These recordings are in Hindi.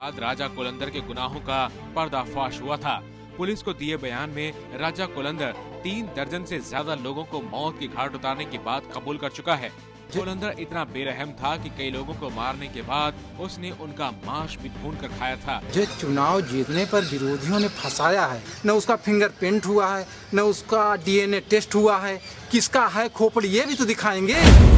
बाद राजा कोलंदर के गुनाहों का पर्दाफाश हुआ था। पुलिस को दिए बयान में राजा कोलंदर 3 दर्जन से ज्यादा लोगों को मौत की घाट उतारने की बात कबूल कर चुका है। कोलंदर इतना बेरहम था कि कई लोगों को मारने के बाद उसने उनका मांस भी ढूंढ कर खाया था। जो चुनाव जीतने पर विरोधियों ने फंसाया है, न उसका फिंगरप्रिंट हुआ है, न उसका डीएनए टेस्ट हुआ है, किसका है खोपड़ी ये भी तो दिखाएंगे।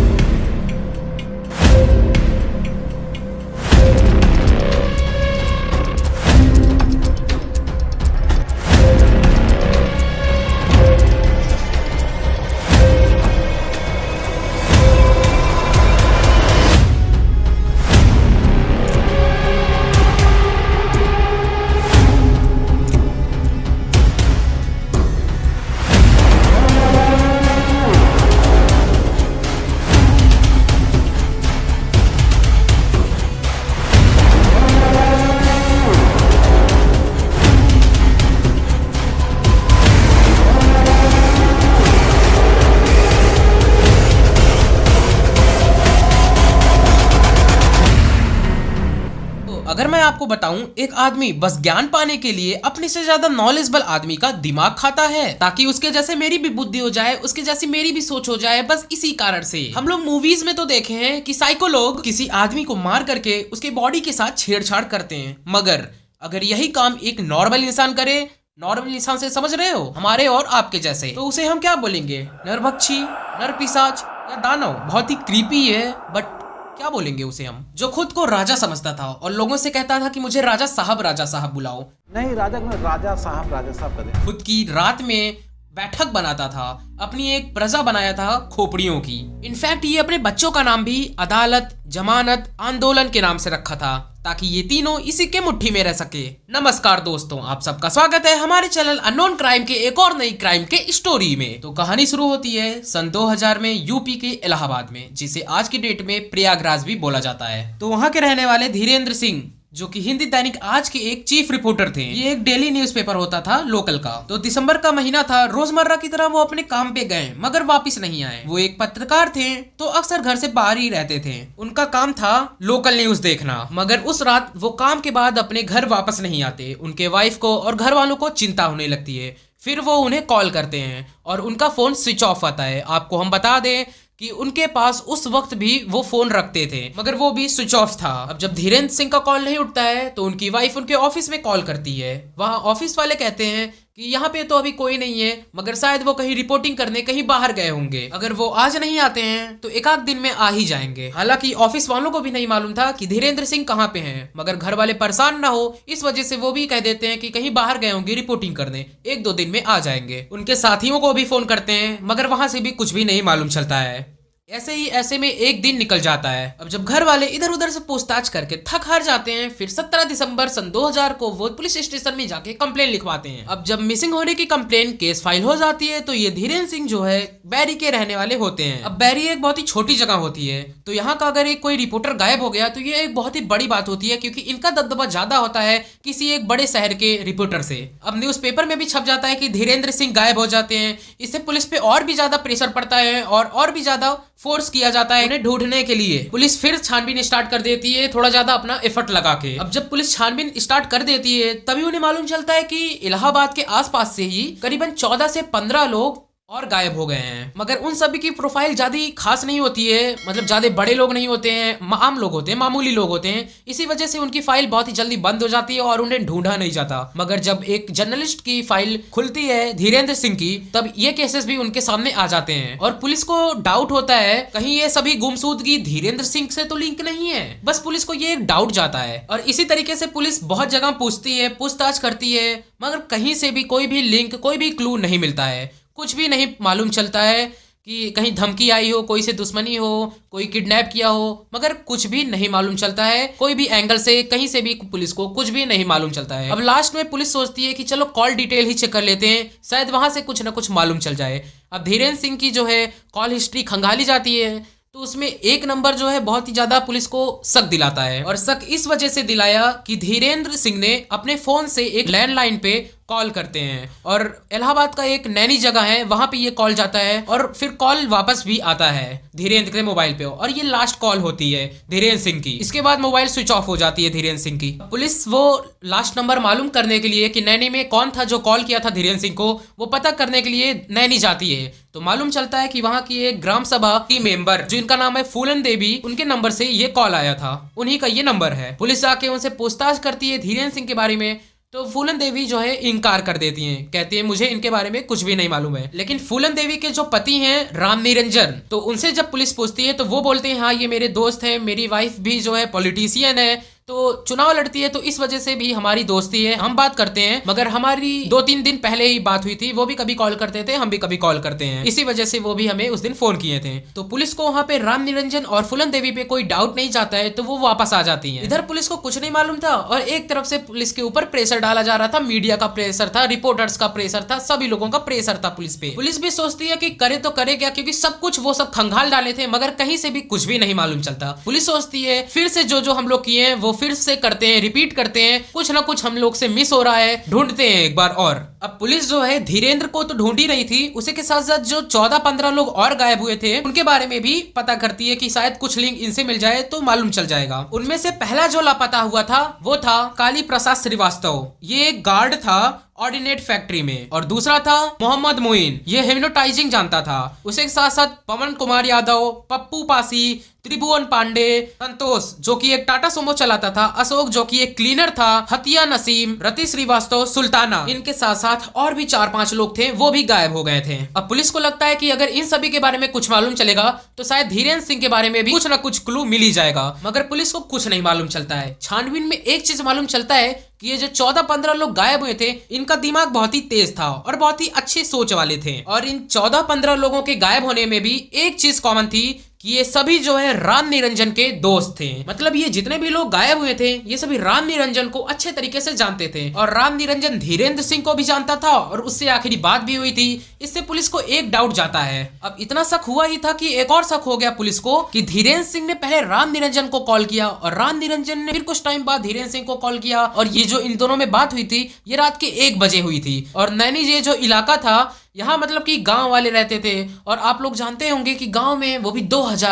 अगर मैं आपको बताऊं, एक आदमी बस ज्ञान पाने के लिए अपने से ज्यादा नॉलेजेबल आदमी का दिमाग खाता है ताकि उसके जैसे मेरी भी बुद्धि हो जाए, उसके जैसी मेरी भी सोच हो जाए। बस इसी कारण से हम लोग मूवीज में तो देखे हैं कि साइको लोग किसी आदमी को मार करके उसके बॉडी के साथ छेड़छाड़ करते हैं, मगर अगर यही काम एक नॉर्मल इंसान करे, नॉर्मल इंसान से समझ रहे हो, हमारे और आपके जैसे, तो उसे हम क्या बोलेंगे? नरभक्षी, नरपिशाच या दानव। बहुत ही क्रीपी है, बट क्या बोलेंगे उसे हम? जो खुद को राजा समझता था और लोगों से कहता था कि मुझे राजा साहब बुलाओ। नहीं, राजा साहब करे। खुद की रात में बैठक बनाता था, अपनी एक प्रजा बनाया था खोपड़ियों की। इनफैक्ट ये अपने बच्चों का नाम भी अदालत, जमानत, आंदोलन के नाम से रखा था ताकि ये तीनों इसी के मुट्ठी में रह सके। नमस्कार दोस्तों, आप सबका स्वागत है हमारे चैनल अननोन क्राइम के एक और नई क्राइम के स्टोरी में। तो कहानी शुरू होती है सन 2000 में यूपी के इलाहाबाद में, जिसे आज की डेट में प्रयागराज भी बोला जाता है। तो वहाँ के रहने वाले धीरेन्द्र सिंह, जो कि हिंदी दैनिक आज के एक चीफ रिपोर्टर थे, ये एक डेली न्यूज़पेपर होता था लोकल का। तो दिसंबर का महीना था, रोजमर्रा की तरह वो अपने काम पे गए मगर वापस नहीं आए। वो एक पत्रकार थे तो अक्सर घर से बाहर ही रहते थे। उनका काम था लोकल न्यूज देखना, मगर उस रात वो काम के बाद अपने घर वापस नहीं आते। उनके वाइफ को और घर वालों को चिंता होने लगती है। फिर वो उन्हें कॉल करते हैं और उनका फोन स्विच ऑफ आता है। आपको हम बता दें कि उनके पास उस वक्त भी वो फोन रखते थे, मगर वो भी स्विच ऑफ था। अब जब धीरेन्द्र सिंह का कॉल नहीं उठता है तो उनकी वाइफ उनके ऑफिस में कॉल करती है। वहाँ ऑफिस वाले कहते हैं कि यहाँ पे तो अभी कोई नहीं है, मगर शायद वो कहीं रिपोर्टिंग करने कहीं बाहर गए होंगे। अगर वो आज नहीं आते हैं तो एक आध दिन में आ ही जाएंगे। हालांकि ऑफिस वालों को भी नहीं मालूम था कि धीरेन्द्र सिंह कहाँ पे हैं, मगर घर वाले परेशान ना हो इस वजह से वो भी कह देते हैं कि कहीं बाहर गए होंगे रिपोर्टिंग करने, 1-2 दिन में आ जाएंगे। उनके साथियों को भी फोन करते हैं मगर वहां से भी कुछ भी नहीं मालूम चलता है। ऐसे में एक दिन निकल जाता है। अब जब घर वाले इधर उधर से पूछताछ करके थक हार जाते हैं, फिर 17 दिसंबर सन 2000 को वो पुलिस स्टेशन में जाके कंप्लेन लिखवाते हैं। अब जब मिसिंग होने की कंप्लेन केस फाइल हो जाती है तो ये धीरेन्द्र सिंह जो है बैरी के रहने वाले होते हैं। अब बैरी एक बहुत ही छोटी जगह होती है, तो यहाँ का अगर एक कोई रिपोर्टर गायब हो गया तो ये एक बहुत ही बड़ी बात होती है, क्योंकि इनका दबदबा ज्यादा होता है किसी एक बड़े शहर के रिपोर्टर से। अब न्यूज़पेपर में भी छप जाता है कि धीरेन्द्र सिंह गायब हो जाते हैं। इससे पुलिस पे और भी ज्यादा प्रेशर पड़ता है और भी ज्यादा फोर्स किया जाता है उन्हें ढूंढने के लिए। पुलिस फिर छानबीन स्टार्ट कर देती है, थोड़ा ज्यादा अपना एफर्ट लगा के। अब जब पुलिस छानबीन स्टार्ट कर देती है तभी उन्हें मालूम चलता है कि इलाहाबाद के आसपास से ही करीबन 14 से 15 लोग और गायब हो गए हैं। मगर उन सभी की प्रोफाइल ज्यादा खास नहीं होती है, मतलब ज्यादा बड़े लोग नहीं होते हैं, आम लोग होते हैं, मामूली लोग होते हैं। इसी वजह से उनकी फाइल बहुत ही जल्दी बंद हो जाती है और उन्हें ढूंढा नहीं जाता। मगर जब एक जर्नलिस्ट की फाइल खुलती है धीरेन्द्र सिंह की, तब ये केसेस भी उनके सामने आ जाते हैं और पुलिस को डाउट होता है कहीं ये सभी गुमशुदगी धीरेन्द्र सिंह से तो लिंक नहीं है। बस पुलिस को ये एक डाउट जाता है और इसी तरीके से पुलिस बहुत जगह पूछती है, पूछताछ करती है, मगर कहीं से भी कोई भी लिंक, कोई भी क्लू नहीं मिलता है। कुछ भी नहीं मालूम चलता है कि कहीं धमकी आई हो, कोई से दुश्मनी हो, कोई किडनैप किया हो, मगर कुछ भी नहीं मालूम चलता है। कोई भी एंगल से कहीं से भी पुलिस को कुछ भी नहीं मालूम चलता है। अब लास्ट में पुलिस सोचती है कि चलो कॉल डिटेल ही चेक कर लेते हैं, शायद वहां से कुछ ना कुछ मालूम चल जाए। अब धीरेन्द्र सिंह की जो है कॉल हिस्ट्री खंगाली जाती है तो उसमें एक नंबर जो है बहुत ही ज्यादा पुलिस को शक दिलाता है, और शक इस वजह से दिलाया कि धीरेन्द्र सिंह ने अपने फोन से एक लैंडलाइन पे कॉल करते हैं और इलाहाबाद का एक नैनी जगह है, वहां पे ये कॉल जाता है और फिर कॉल वापस भी आता है धीरेन्द्र के मोबाइल पे और ये लास्ट कॉल होती है धीरेन्द्र सिंह की। इसके बाद मोबाइल स्विच ऑफ हो जाती है धीरेन्द्र सिंह की। पुलिस वो लास्ट नंबर मालूम करने के लिए कि नैनी में कौन था जो कॉल किया था धीरेन्द्र सिंह को, वो पता करने के लिए नैनी जाती है। तो मालूम चलता है कि वहां की एक ग्राम सभा की मेंबर जिनका नाम है फूलन देवी, उनके नंबर से ये कॉल आया था, उन्हीं का ये नंबर है। पुलिस आके उनसे पूछताछ करती है धीरेन्द्र सिंह के बारे में, तो फूलन देवी जो है इनकार कर देती हैं, कहती है मुझे इनके बारे में कुछ भी नहीं मालूम है। लेकिन फूलन देवी के जो पति हैं राम निरंजन, तो उनसे जब पुलिस पूछती है तो वो बोलते हैं हाँ ये मेरे दोस्त हैं, मेरी वाइफ भी जो है पॉलिटिशियन है, तो चुनाव लड़ती है, तो इस वजह से भी हमारी दोस्ती है, हम बात करते हैं। मगर हमारी 2-3 दिन पहले ही बात हुई थी, वो भी कभी कॉल करते थे, हम भी कभी कॉल करते हैं, इसी वजह से वो भी हमें उस दिन फोन किए थे। तो पुलिस को वहाँ पे राम निरंजन और फूलन देवी पे कोई डाउट नहीं जाता है, तो वो वापस आ जाती है। इधर पुलिस को कुछ नहीं मालूम था और एक तरफ से पुलिस के ऊपर प्रेशर डाला जा रहा था, मीडिया का प्रेशर था, रिपोर्टर्स का प्रेशर था, सभी लोगों का प्रेशर था पुलिस पे। पुलिस भी सोचती है कि करे तो करे क्या, क्योंकि सब कुछ वो सब खंगाल डाले थे, मगर कहीं से भी कुछ भी नहीं मालूम चलता। पुलिस सोचती है फिर से जो हम लोग किए हैं वो फिर से करते हैं, रिपीट करते हैं, कुछ ना कुछ हम लोग से मिस हो रहा है, ढूंढते हैं एक बार और। अब पुलिस जो है धीरेन्द्र को तो ढूंढ ही रही थी, उसी के साथ साथ जो 14-15 लोग और गायब हुए थे उनके बारे में भी पता करती है कि शायद कुछ लिंक इनसे मिल जाए तो मालूम चल जाएगा। उनमें से पहला जो लापता हुआ था वो था काली प्रसाद श्रीवास्तव, ये एक गार्ड था ऑर्डिनेट फैक्ट्री में, और दूसरा था मोहम्मद मोइन, ये हिप्नोटाइजिंग जानता था। उसे साथ साथ पवन कुमार यादव, पप्पू पासी, त्रिभुवन पांडे, संतोष जो कि एक टाटा सुमो चलाता था, अशोक जो कि एक क्लीनर था, हतिया नसीम, रति श्रीवास्तव, सुल्ताना, इनके साथ साथ और भी 4-5 लोग थे, वो भी गायब हो गए थे। अब पुलिस को लगता है कि अगर इन सभी के बारे में कुछ मालूम चलेगा तो शायद धीरेन्द्र सिंह के बारे में भी कुछ ना कुछ क्लू मिल ही जाएगा, मगर पुलिस को कुछ नहीं मालूम चलता है। छानबीन में एक चीज मालूम चलता है कि ये जो 14-15 लोग गायब हुए थे इनका दिमाग बहुत ही तेज था और बहुत ही अच्छी सोच वाले थे, और इन 14-15 लोगों के गायब होने में भी एक चीज कॉमन थी कि ये सभी जो है राम निरंजन के दोस्त थे। मतलब ये जितने भी लोग गायब हुए थे ये सभी राम निरंजन को अच्छे तरीके से जानते थे, और राम निरंजन धीरेन्द्र सिंह को भी जानता था और उससे आखिरी बात भी हुई थी। इससे पुलिस को एक डाउट जाता है। अब इतना शक हुआ ही था कि एक और शक हो गया पुलिस को कि धीरेन्द्र सिंह ने पहले राम निरंजन को कॉल किया और राम निरंजन ने फिर कुछ टाइम बाद धीरेन्द्र सिंह को कॉल किया, और ये जो इन दोनों में बात हुई थी ये रात के 1 बजे हुई थी। और नैनी ये जो इलाका था यहाँ मतलब कि गांव वाले रहते थे, और आप लोग जानते होंगे कि गांव में वो भी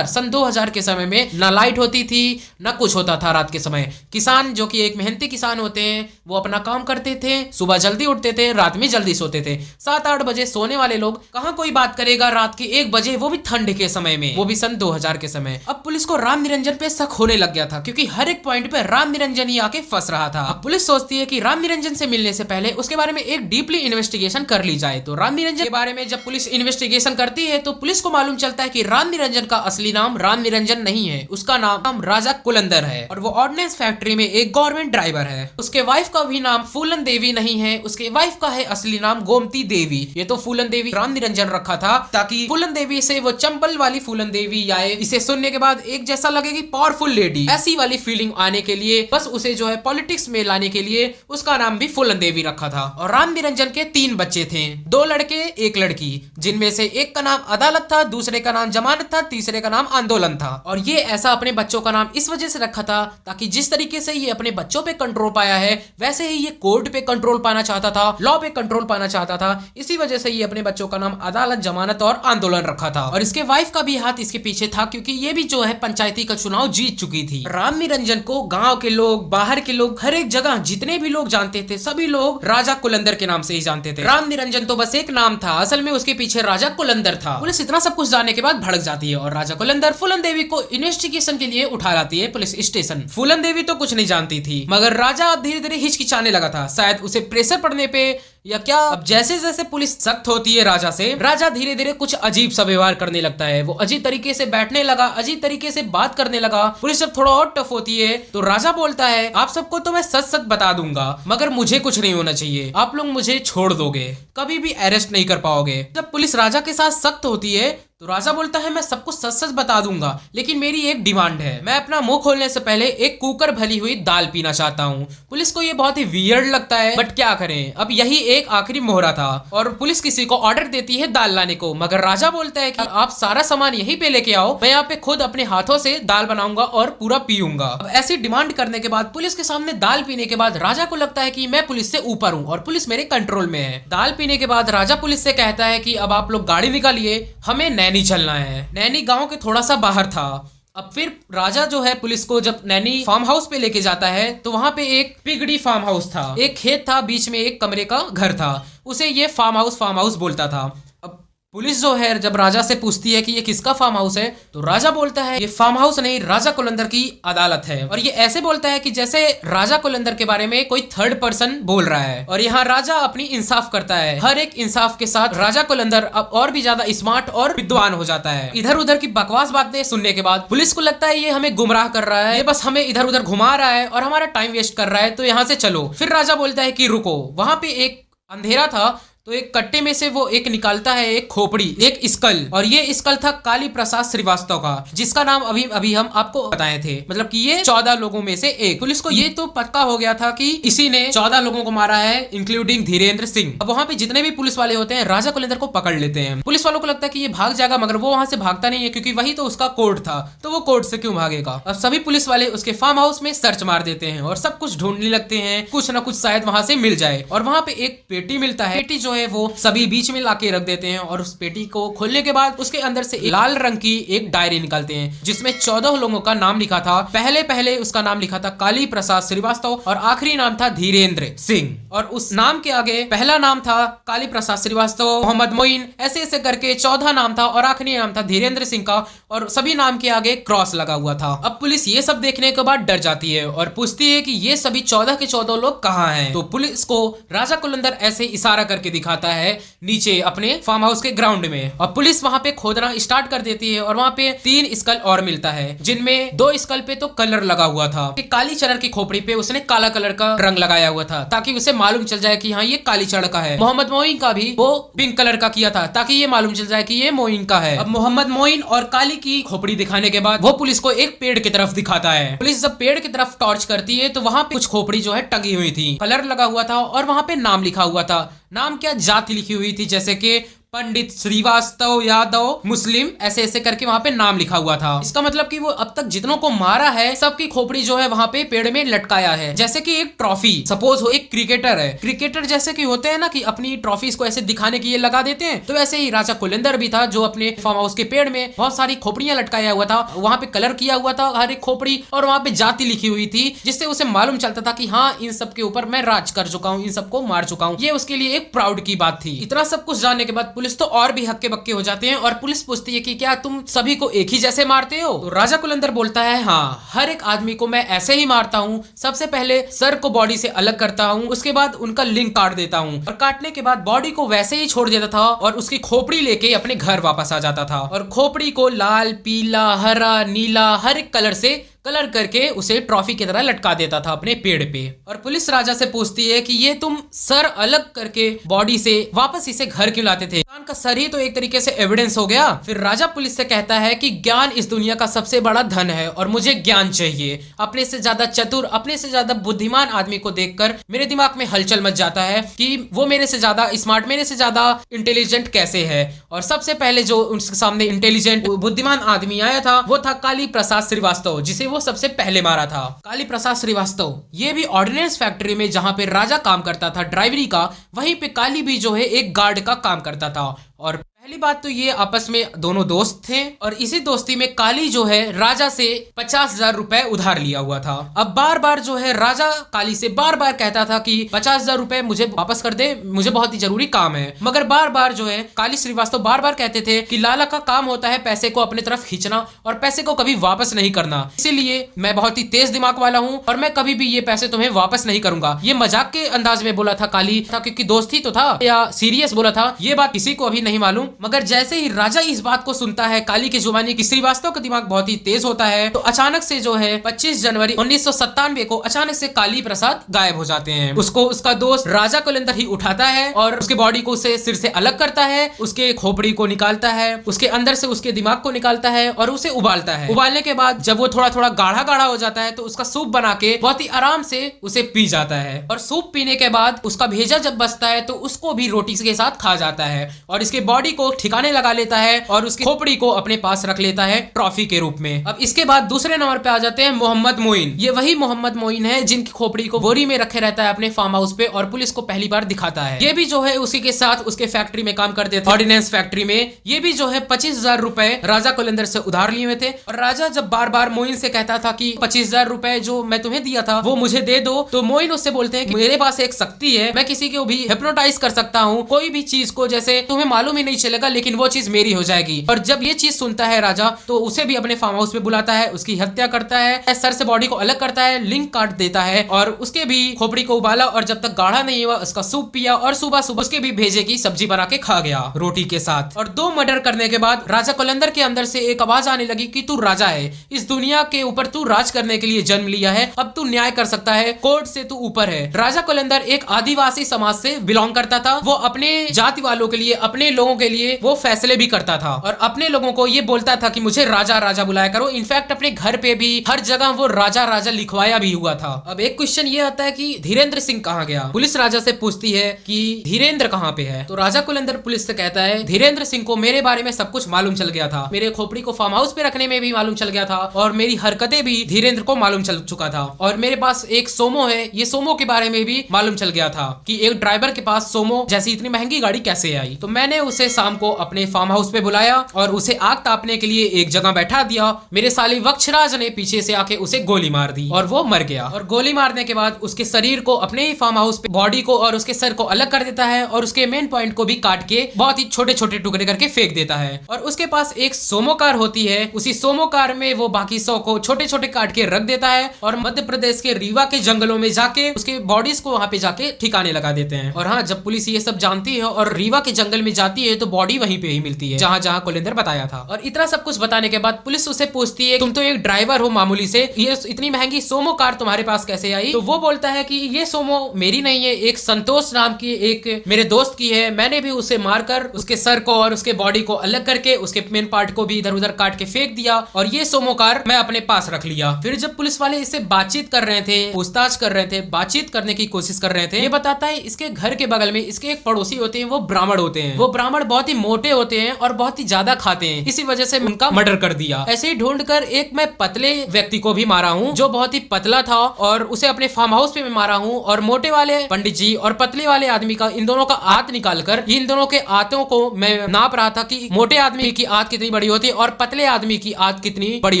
सन 2000 के समय में ना लाइट होती थी ना कुछ होता था रात के समय। किसान जो कि एक मेहनती किसान होते हैं वो अपना काम करते थे, सुबह जल्दी उठते थे, रात में जल्दी सोते थे। 7-8 बजे सोने वाले लोग कहाँ कोई बात करेगा रात के 1 बजे, वो भी ठंड के समय में, वो भी सन 2000 के समय। अब पुलिस को राम निरंजन पे शक होने लग गया था क्योंकि हर एक पॉइंट पे राम निरंजन ही आके फंस रहा था। अब पुलिस सोचती है कि राम निरंजन से मिलने से पहले उसके बारे में एक डीपली इन्वेस्टिगेशन कर ली जाए। तो राम निरंजन के बारे में जब पुलिस इन्वेस्टिगेशन करती है तो पुलिस को मालूम चलता है कि राम निरंजन का असली नाम राम निरंजन नहीं है, उसका नाम राजा कुलंदर है, और वो ऑर्डिनेंस फैक्ट्री में एक गवर्नमेंट ड्राइवर है। उसके वाइफ का भी नाम फूलन देवी नहीं है, उसके वाइफ का है असली नाम गोमती देवी। ये तो फूलन देवी राम निरंजन रखा था ताकि फूलन देवी से वो चंपल वाली फूलन देवी आए, इसे सुनने के बाद एक जैसा लगेगी पावरफुल लेडी, ऐसी वाली फीलिंग आने के लिए बस उसे जो है पॉलिटिक्स में लाने के लिए उसका नाम भी फूलन देवी रखा था। और राम निरंजन के 3 बच्चे थे, 2 लड़के 1 लड़की, जिनमें से एक का नाम अदालत था, दूसरे का नाम जमानत था, तीसरे का नाम आंदोलन था। और ये ऐसा अपने बच्चों का नाम इस वजह से रखा था ताकि जिस तरीके से ये अपने बच्चों पे कंट्रोल पाया है वैसे ही ये कोर्ट पे कंट्रोल पाना चाहता था, लॉ पे कंट्रोल पाना चाहता था। इसी वजह से ये अपने बच्चों का नाम अदालत, जमानत और आंदोलन रखा था। और इसके वाइफ का भी हाथ इसके पीछे था क्योंकि ये भी जो है पंचायती का चुनाव जीत चुकी थी। राम निरंजन को गांव के लोग, बाहर के लोग, हर एक जगह जितने भी लोग जानते थे सभी लोग राजा कुलंदर के नाम से ही जानते थे। राम निरंजन तो बस एक नाम था, असल में उसके पीछे राजा कुलंदर था। पुलिस इतना सब कुछ जानने के बाद भड़क जाती है और राजा कुलंदर फूलन देवी को इन्वेस्टिगेशन के लिए उठा लाती है पुलिस स्टेशन। फूलन देवी तो कुछ नहीं जानती थी, मगर राजा अब धीरे धीरे हिचकिचाने लगा था, शायद उसे प्रेशर पड़ने पे या क्या। अब जैसे जैसे पुलिस सख्त होती है राजा से, राजा धीरे धीरे कुछ अजीब सा व्यवहार करने लगता है। वो अजीब तरीके से बैठने लगा, अजीब तरीके से बात करने लगा। पुलिस जब थोड़ा और टफ होती है तो राजा बोलता है, आप सबको तो मैं सच सच बता दूंगा मगर मुझे कुछ नहीं होना चाहिए, आप लोग मुझे छोड़ दोगे, कभी भी अरेस्ट नहीं कर पाओगे। जब पुलिस राजा के साथ सख्त होती है तो राजा बोलता है मैं सब कुछ सच सच बता दूंगा, लेकिन मेरी एक डिमांड है, मैं अपना मुंह खोलने से पहले एक कुकर भली हुई दाल पीना चाहता हूँ। पुलिस को ये बहुत ही वियर्ड लगता है, बट क्या करें, अब यही एक आखिरी मोहरा था और पुलिस किसी को ऑर्डर देती है दाल लाने को, मगर राजा बोलता है कि आप सारा सामान यहीं पे लेके आओ, मैं यहाँ पे खुद अपने हाथों से दाल बनाऊंगा और पूरा पीऊंगा। अब ऐसी डिमांड करने के बाद, पुलिस के सामने दाल पीने के बाद राजा को लगता है कि मैं पुलिस से ऊपर हूँ और पुलिस मेरे कंट्रोल में है। दाल पीने के बाद राजा पुलिस से कहता है कि अब आप लोग गाड़ी निकालिए, हमें नैनी चलना है। नैनी गांव के थोड़ा सा बाहर था। अब फिर राजा जो है पुलिस को जब नैनी फार्म हाउस पे लेके जाता है तो वहां पे एक पिगड़ी फार्म हाउस था, एक खेत था, बीच में एक कमरे का घर था, उसे ये फार्म हाउस बोलता था। अब पुलिस जो है जब राजा से पूछती है कि ये किसका फार्म हाउस है, तो राजा बोलता है ये फार्म हाउस नहीं, राजा कुलंदर की अदालत है। और ये ऐसे बोलता है कि जैसे राजा कुलंदर के बारे में कोई थर्ड पर्सन बोल रहा है। और यहाँ राजा अपनी इंसाफ करता है, हर एक इंसाफ के साथ राजा कुलंदर अब और भी ज्यादा स्मार्ट और विद्वान हो जाता है। इधर उधर की बकवास बातें सुनने के बाद पुलिस को लगता है ये हमें गुमराह कर रहा है, ये बस हमें इधर उधर घुमा रहा है और हमारा टाइम वेस्ट कर रहा है, तो यहाँ से चलो। फिर राजा बोलता है कि रुको, वहां पे एक अंधेरा था, तो एक कट्टे में से वो एक निकालता है एक खोपड़ी, एक स्कल, और ये स्कल था काली प्रसाद श्रीवास्तव का, जिसका नाम अभी हम आपको बताए थे, मतलब कि ये 14 लोगों में से एक। पुलिस को ये तो पक्का हो गया था कि इसी ने 14 लोगों को मारा है, इंक्लूडिंग धीरेन्द्र सिंह। अब वहां पे जितने भी पुलिस वाले होते हैं राजा कुलंदर को पकड़ लेते हैं। पुलिस वालों को लगता है कि ये भाग जाएगा, मगर वो वहां से भागता नहीं है क्योंकि वही तो उसका कोर्ट था, तो वो कोर्ट से क्यों भागेगा। अब सभी पुलिस वाले उसके फार्म हाउस में सर्च मार देते हैं और सब कुछ ढूंढने लगते हैं, कुछ ना कुछ शायद वहां से मिल जाए। और वहां पे एक पेटी मिलता है, पेटी जो है वो सभी बीच में लाके रख देते हैं और उस पेटी को खोलने के बाद उसके अंदर से लाल रंग की एक डायरी निकालते हैं जिसमें 14 लोगों का नाम लिखा था। पहले उसका नाम लिखा था काली प्रसाद श्रीवास्तव और आखिरी नाम था धीरेन्द्र सिंह। और उस नाम के आगे पहला नाम था काली प्रसाद श्रीवास्तव, मोहम्मद मोइन, ऐसे ऐसे करके 14 नाम था और आखिरी नाम था धीरेन्द्र सिंह का, और सभी नाम के आगे क्रॉस लगा हुआ था। अब पुलिस ये सब देखने के बाद डर जाती है और पूछती है कि ये सभी 14 के 14 लोग कहाँ हैं। तो पुलिस को राजा कुलंदर ऐसे इशारा करके दिखाता है नीचे अपने फार्म हाउस के ग्राउंड में, और पुलिस वहां पे खोदना स्टार्ट कर देती है और वहां पे 3 स्कल और मिलता है, जिनमें 2 स्कल पे तो कलर लगा हुआ था। काली चढ़ की खोपड़ी पे उसने काला कलर का रंग लगाया हुआ था ताकि उसे मालूम चल जाए कि हाँ ये काली चढ़ का है। मोहम्मद मोइन का भी वो पिंक कलर का किया था ताकि ये मालूम चल जाए कि ये मोइन का है। अब मोहम्मद मोइन और काली की खोपड़ी दिखाने के बाद वो पुलिस को एक पेड़ की तरफ दिखाता है। पुलिस जब पेड़ की तरफ टॉर्च करती है तो वहां पे कुछ खोपड़ी जो है टंगी हुई थी, कलर लगा हुआ था और वहां पे नाम लिखा हुआ था। नाम क्या, जाति लिखी हुई थी, जैसे कि पंडित श्रीवास्तव यादव मुस्लिम, ऐसे ऐसे करके वहां पे नाम लिखा हुआ था। इसका मतलब कि वो अब तक जितनों को मारा है सबकी खोपड़ी जो है वहां पे पेड़ में लटकाया है, जैसे कि एक ट्रॉफी। सपोज हो एक क्रिकेटर है, क्रिकेटर जैसे कि होते हैं ना कि अपनी ट्रॉफीज को ऐसे दिखाने के लिए लगा देते हैं, तो वैसे ही राजा कुलंदर भी था जो अपने फार्म हाउस के पेड़ में बहुत सारी खोपड़ियां लटकाया हुआ था, वहां पे कलर किया हुआ था हर एक खोपड़ी, और वहां पे जाति लिखी हुई थी जिससे उसे मालूम चलता था कि हाँ इन सब के ऊपर मैं राज कर चुका हूँ, इन सबको मार चुका हूँ। ये उसके लिए एक प्राउड की बात थी। इतना सब कुछ जानने के बाद पुलिस तो और भी हक्के बक्के हो जाते हैं और पुलिस पूछती है कि क्या तुम सभी को एक ही जैसे मारते हो। तो राजा कुलंदर बोलता है हाँ, हर एक आदमी को मैं ऐसे ही मारता हूँ। सबसे पहले सर को बॉडी से अलग करता हूँ, उसके बाद उनका लिंग काट देता हूँ और काटने के बाद बॉडी को वैसे ही छोड़ देता था और उसकी खोपड़ी लेके अपने घर वापस आ जाता था और खोपड़ी को लाल, पीला, हरा, नीला हर एक कलर से कलर करके उसे ट्रॉफी की तरह लटका देता था अपने पेड़ पे। और पुलिस राजा से पूछती है कि ये तुम सर अलग करके बॉडी से वापस इसे घर क्यों लाते थे? इंसान का सर ही तो एक तरीके से एविडेंस हो गया। फिर राजा पुलिस से कहता है कि ज्ञान इस दुनिया का सबसे बड़ा धन है और मुझे ज्ञान चाहिए। अपने से ज्यादा चतुर, अपने से ज्यादा बुद्धिमान आदमी को देखकर मेरे दिमाग में हलचल मच जाता है कि वो मेरे से ज्यादा स्मार्ट, मेरे से ज्यादा इंटेलिजेंट कैसे है। और सबसे पहले जो उनके सामने इंटेलिजेंट बुद्धिमान आदमी आया था वो था काली प्रसाद श्रीवास्तव, जिसे वो सबसे पहले मारा था। काली प्रसाद श्रीवास्तव ये भी ऑर्डिनेंस फैक्ट्री में जहां पे राजा काम करता था ड्राइवरी का, वहीं पे काली भी जो है एक गार्ड का काम करता था। और पहली बात तो ये आपस में दोनों दोस्त थे और इसी दोस्ती में काली जो है राजा से 50,000 रुपए उधार लिया हुआ था। अब बार बार जो है राजा काली से बार बार कहता था कि 50,000 रुपए मुझे वापस कर दे, मुझे बहुत ही जरूरी काम है। मगर बार बार जो है काली श्रीवास्तव बार बार कहते थे कि लाला का काम होता है पैसे को अपने तरफ खींचना और पैसे को कभी वापस नहीं करना, इसीलिए मैं बहुत ही तेज दिमाग वाला हूँ और मैं कभी भी ये पैसे तुम्हें वापस नहीं करूंगा। ये मजाक के अंदाज में बोला था काली था क्योंकि दोस्ती तो था, या सीरियस बोला था ये बात किसी को अभी नहीं मालूम, मगर जैसे ही राजा इस बात को सुनता है काली की जुबानी की, श्रीवास्तव का दिमाग बहुत ही तेज होता है। तो अचानक से जो है 25 जनवरी 1997 को अचानक से काली प्रसाद गायब हो जाते हैं। उसको उसका दोस्त राजा कुलेंदर ही उठाता है और उसके बॉडी को उसे सिर से अलग करता है, उसके खोपड़ी को निकालता है, उसके अंदर से उसके दिमाग को निकालता है और उसे उबालता है। उबालने के बाद जब वो थोड़ा थोड़ा गाढ़ा गाढ़ा हो जाता है तो उसका सूप बना के बहुत ही आराम से उसे पी जाता है। और सूप पीने के बाद उसका भेजा जब बचता है तो उसको भी रोटी के साथ खा जाता है और इसके बॉडी को ठिकाने लगा लेता है और उसकी खोपड़ी को अपने पास रख लेता है ट्रॉफी के रूप में। अब इसके बाद दूसरे नंबर पे आ जाते हैं मोहम्मद मोइन। ये वही मोहम्मद मोइन है जिनकी खोपड़ी को बोरी में रखे रहता है अपने फार्म हाउस पे और पुलिस को पहली बार दिखाता है। ये भी जो है उसी के साथ उसके फैक्ट्री में काम करते थे, ऑर्डिनेंस फैक्ट्री में। ये भी जो है 25,000 रुपए राजा कुलेंदर से उधार लिए हुए थे और राजा जब बार बार मोइन से कहता था कि 25,000 रुपए जो मैं तुम्हें दिया था वो मुझे दे दो, तो मोइन उससे बोलते हैं कि मेरे पास एक शक्ति है, मैं किसी को भी हिप्नोटाइज कर सकता हूँ, कोई भी चीज को जैसे तुम्हें मालूम ही नहीं चलेगा लेकिन वो चीज मेरी हो जाएगी। और जब ये चीज सुनता है राजा तो उसे भी अपने फार्म हाउस में बुलाता है, उसकी हत्या करता है, सर से बॉडी को अलग करता है, लिंक काट देता है और उसके भी खोपड़ी को उबाला और जब तक गाढ़ा नहीं हुआ उसका सूप पिया और सुबह सुबह उसके भी भेजे की सब्जी बना के खा गया रोटी के साथ। और 2 मर्डर करने के बाद राजा कुलेंदर के अंदर से एक आवाज आने लगी कि तू राजा है, इस दुनिया के ऊपर तू राज करने के लिए जन्म लिया है, अब तू न्याय कर सकता है, कोर्ट से तू ऊपर है। राजा कुलेंदर एक आदिवासी समाज से बिलोंग करता था, वो अपने जाति वालों के लिए, अपने लोगों के लिए वो फैसले भी करता था और अपने लोगों को ये बोलता था कि मुझे राजा राजा बुलाया करो। इनफैक्ट अपने घर पे भी हर जगह वो राजा राजा लिखवाया भी हुआ था। अब एक क्वेश्चन ये आता है कि धीरेन्द्र सिंह कहाँ गया? पुलिस राजा से पूछती है कि धीरेन्द्र कहाँ पे है? तो राजा कुलेंदर पुलिस से कहता है धीरेन्द्र सिंह को मेरे बारे में सब कुछ मालूम चल गया था, मेरे खोपड़ी को फार्म हाउस पे रखने में भी मालूम चल गया था और मेरी हरकतें भी धीरेन्द्र को मालूम चल चुका था और मेरे पास एक सोमो है, ये सोमो के बारे में भी मालूम चल गया था कि एक ड्राइवर के पास सोमो जैसी इतनी महंगी गाड़ी कैसे आई। तो मैंने उसे शाम को अपने फार्म हाउस पे बुलाया और उसे आग तापने के लिए एक जगह बैठा दिया। मेरे साली वक्षराज ने पीछे से आके उसे गोली मार दी और वो मर गया। और गोली मारने के बाद उसके शरीर को अपने ही फार्म हाउस पे बॉडी को और उसके सर को अलग कर देता है और उसके मेन पॉइंट को भी काट के बहुत ही छोटे छोटे टुकड़े करके फेंक देता है। और उसके पास एक सोमो कार होती है, उसी सोमो कार में वो बाकी 100 को छोटे छोटे काट के रख देता है और मध्य प्रदेश के रीवा के जंगलों में जाके उसके बॉडीज को वहां पे जाके ठिकाने लगा देते हैं। और हाँ, जब पुलिस ये सब जानती है और रीवा के जंगल में जाती है तो बॉडी वहीं पे ही मिलती है जहाँ जहाँ कुलेंदर बताया था। और इतना सब कुछ बताने के बाद पुलिस उससे पूछती है तुम तो एक ड्राइवर हो मामूली से, ये इतनी महंगी सोमो कार तुम्हारे पास कैसे आई? तो वो बोलता है कि ये सोमो मेरी नहीं है, एक संतोष नाम की एक मेरे दोस्त की है, मैंने भी उसे मारकर उसके सर को और उसके बॉडी को अलग करके उसके मेन पार्ट को भी इधर उधर काट के फेंक दिया और ये सोमो कार मैं अपने पास रख लिया। फिर जब पुलिस वाले इससे बातचीत कर रहे थे, पूछताछ कर रहे थे, बातचीत करने की कोशिश कर रहे थे, ये बताता है इसके घर के बगल में इसके एक पड़ोसी होते हैं, वो ब्राह्मण होते हैं, वो ब्राह्मण बहुत ही मोटे होते हैं और बहुत ही ज्यादा खाते हैं, इसी वजह से उनका मर्डर कर दिया। ऐसे ही ढूंढकर एक मैं पतले व्यक्ति को भी मारा हूँ जो बहुत ही पतला था और उसे अपने फार्म हाउस पे मैं मारा हूँ और मोटे वाले पंडित जी और पतले वाले आदमी का, इन दोनों का आंत निकालकर इन दोनों के आंतों को मैं नाप रहा था कि मोटे आदमी की आंत कितनी बड़ी होती है और पतले आदमी की आंत कितनी बड़ी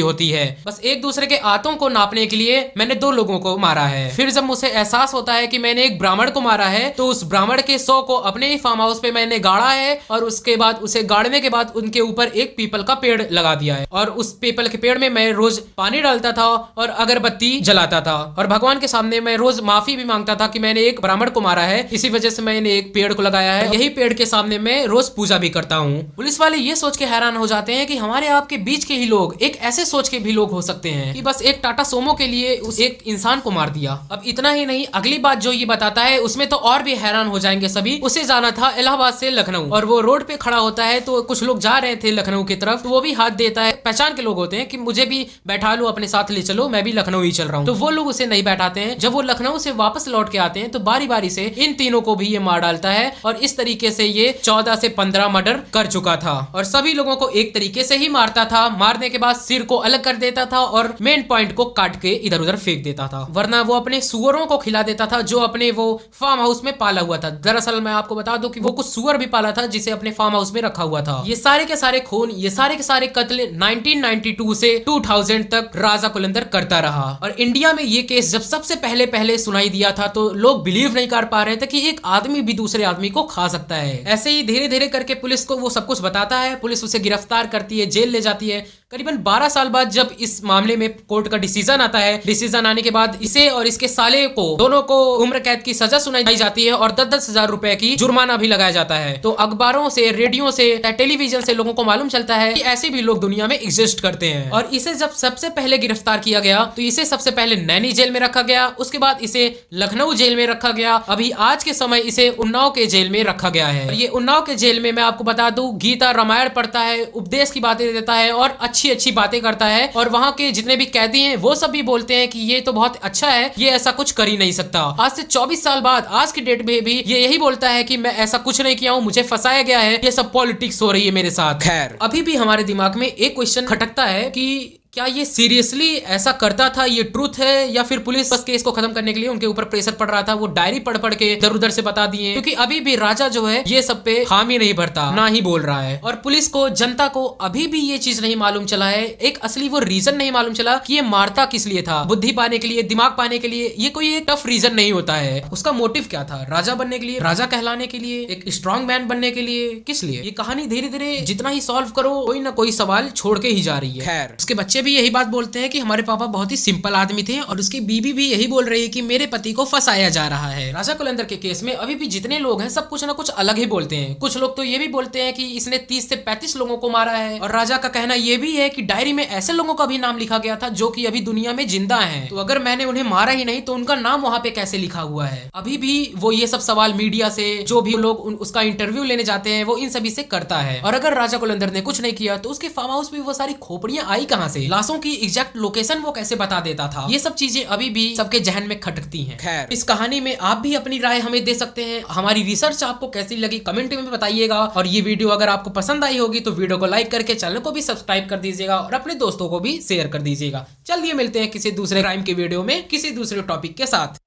होती है। बस एक दूसरे के आंतों को नापने के लिए मैंने 2 लोगों को मारा है। फिर जब मुझे एहसास होता है कि मैंने एक ब्राह्मण को मारा है तो उस ब्राह्मण के 100 को अपने ही फार्म हाउस पे मैंने गाड़ा है और उसके बाद उसे गाड़ने के बाद उनके ऊपर एक पीपल का पेड़ लगा दिया है और उस पीपल के पेड़ में मैं रोज पानी डालता था और अगरबत्ती जलाता था और भगवान के सामने मैं रोज माफी भी मांगता था कि मैंने एक ब्राह्मण को मारा है, इसी वजह से मैंने एक पेड़ को लगाया है, यही पेड़ के सामने मैं रोज पूजा भी करता हूँ। पुलिस वाले ये सोच के हैरान हो जाते हैं कि हमारे आपके बीच के ही लोग एक ऐसे सोच के भी लोग हो सकते हैं कि बस एक टाटा सोमो के लिए उस एक इंसान को मार दिया। अब इतना ही नहीं, अगली बात जो ये बताता है उसमें तो और भी हैरान हो जाएंगे सभी। उसे जाना था इलाहाबाद से लखनऊ और वो रोड पे खड़ा होता है तो कुछ लोग जा रहे थे लखनऊ की तरफ, तो वो भी हाथ देता है, पहचान के लोग होते हैं कि मुझे भी बैठा लो, अपने साथ ले चलो, मैं भी लखनऊ ही चल रहा हूँ। तो वो लोग उसे नहीं बैठाते हैं। जब वो लखनऊ से वापस लौट के आते हैं तो बारी बारी से इन तीनों को भी ये मार डालता है और इस तरीके से ये 14 से 15 मर्डर कर चुका था और सभी लोगों को एक तरीके से ही मारता था। मारने के बाद सिर को अलग कर देता था और मेन पॉइंट को काट के इधर उधर फेंक देता था, वरना वो अपने सुअरों को खिला देता था जो अपने वो फार्म हाउस में पाला हुआ था। दरअसल मैं आपको बता दूं कि वो कुछ सुअर भी पाला था जिसे अपने फार्म हाउस में रखा हुआ था। ये सारे के सारे खून, ये सारे के सारे कत्ल 1992 से 2000 तक राजा कुलेंदर करता रहा। और इंडिया में ये केस जब सबसे पहले सुनाई दिया था तो लोग बिलीव नहीं कर पा रहे थे कि एक आदमी भी दूसरे आदमी को खा सकता है। ऐसे ही धीरे धीरे करके पुलिस को वो सब कुछ बताता है, पुलिस उसे गिरफ्तार करती है, जेल ले जाती है। करीबन 12 साल बाद जब इस मामले में कोर्ट का डिसीजन आता है, डिसीजन आने के बाद इसे और इसके साले को दोनों को उम्र कैद की सजा सुनाई जाती है और 10-10 हजार रुपए की जुर्माना भी लगाया जाता है। तो अखबारों से, रेडियो से, टेलीविजन से लोगों को मालूम चलता है कि ऐसे भी लोग दुनिया में एग्जिस्ट करते हैं। और इसे जब सबसे पहले गिरफ्तार किया गया तो इसे सबसे पहले नैनी जेल में रखा गया, उसके बाद इसे लखनऊ जेल में रखा गया, अभी आज के समय इसे उन्नाव के जेल में रखा गया है। और ये उन्नाव के जेल में मैं आपको बता दूं, गीता रामायण पढ़ता है, उपदेश की बातें देता है और अच्छी बातें करता है। और वहाँ के जितने भी कैदी हैं वो सब भी बोलते हैं कि ये तो बहुत अच्छा है, ये ऐसा कुछ कर ही नहीं सकता। आज से 24 साल बाद आज की डेट में भी ये यही बोलता है कि मैं ऐसा कुछ नहीं किया हूँ, मुझे फंसाया गया है, ये सब पॉलिटिक्स हो रही है मेरे साथ। खैर, अभी भी हमारे दिमाग में एक क्वेश्चन खटकता है कि क्या ये सीरियसली ऐसा करता था, ये ट्रूथ है या फिर पुलिस बस केस को खत्म करने के लिए उनके ऊपर प्रेशर पड़ रहा था, वो डायरी पढ़ के इधर उधर से बता दिए। क्योंकि अभी भी राजा जो है ये सब पे हामी नहीं भरता, ना ही बोल रहा है। और पुलिस को, जनता को अभी भी ये चीज नहीं मालूम चला है, एक असली वो रीजन नहीं मालूम चला कि ये मारता किस लिए था। बुद्धि पाने के लिए, दिमाग पाने के लिए, ये कोई एक टफ रीजन नहीं होता है। उसका मोटिव क्या था? राजा बनने के लिए, राजा कहलाने के लिए, एक स्ट्रॉन्ग मैन बनने के लिए, किस लिए? ये कहानी धीरे धीरे जितना ही सॉल्व करो कोई ना कोई सवाल छोड़ के ही जा रही है। खैर, उसके बच्चे भी यही बात बोलते हैं कि हमारे पापा बहुत ही सिंपल आदमी थे और उसकी बीवी भी यही बोल रही है कि मेरे पति को फंसाया जा रहा है। राजा कुलंदर के केस में अभी भी जितने लोग हैं सब कुछ ना कुछ अलग ही बोलते हैं। कुछ लोग तो ये भी बोलते हैं कि इसने 30 से 35 लोगों को मारा है। और राजा का कहना यह भी है कि डायरी में ऐसे लोगों का भी नाम लिखा गया था जो कि अभी दुनिया में जिंदा हैं। तो अगर मैंने उन्हें मारा ही नहीं तो उनका नाम वहां पे कैसे लिखा हुआ है? अभी भी वो ये सब सवाल मीडिया से, जो भी लोग उसका इंटरव्यू लेने जाते हैं, वो इन सभी से करता है। और अगर राजा कुलंदर ने कुछ नहीं किया तो उसके फार्म हाउस में वो सारी खोपड़ियां आई कहां से? लाशों की एग्जैक्ट लोकेशन वो कैसे बता देता था? ये सब चीजें अभी भी सबके जहन में खटकती हैं। खैर, इस कहानी में आप भी अपनी राय हमें दे सकते हैं। हमारी रिसर्च आपको कैसी लगी कमेंट में बताइएगा। और ये वीडियो अगर आपको पसंद आई होगी तो वीडियो को लाइक करके चैनल को भी सब्सक्राइब कर दीजिएगा और अपने दोस्तों को भी शेयर कर दीजिएगा। चलिए मिलते हैं किसी दूसरे क्राइम के वीडियो में किसी दूसरे टॉपिक के साथ।